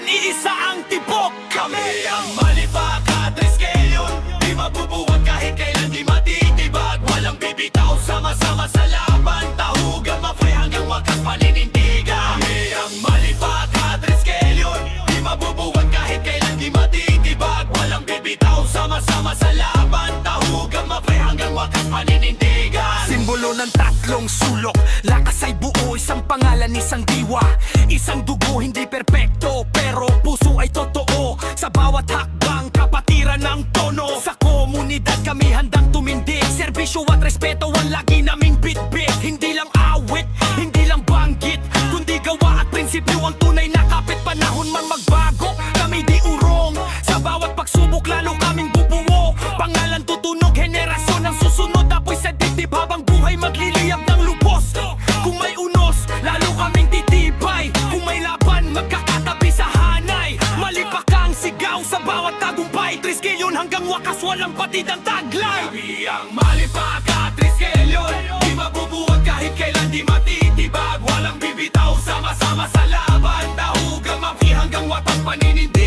Triskelyon, iisa ang tibok. Kami ang malipaka, Triskelyon, di mabubuwag kahit kailan, di matitibag. Walang bibitaw, sama-sama sa laban, tahugan, mapay hanggang wakas paninindigan. Kami ang malipaka, Triskelyon, di mabubuwag kahit kailan, di matitibag. Walang bibitaw, sama-sama sa laban, tahugan, mapay hanggang wakas paninindigan. Simbolo ng tatlong sulok, lakas ay buo, isang pangalan, isang diwa. Isang dugo, hindi perpekto, pero puso ay totoo. Sa bawat hakbang, kapatiran ng tono. Sa komunidad kami handang tumindig, serbisyo at respeto ang lagi naming bitbit. Hindi lang awit, hindi lang banggit, kundi gawa at prinsipyo ang tunay na kapit. Panahon man magbago, kami di urong. Sa bawat pagsubok, lalo kaming bubuo. Pangalan tutunog, henerasyon ang susunod. Apoy sa dibdib habang buhay magliliyab ng lubos. Kung may unos, lalo kaming titibay. Kung may laban, magkakatabi sa hanay. Malipakang sigaw sa bawat tagumpay. Triskelyon hanggang wakas, walang patid ang taglay. Kami ang malipaka, Triskelyon, di mabubuwag kahit kailan, di matitibag. Walang bibitaw, sama-sama sa laban, tahugang mapi hanggang watas paninindig.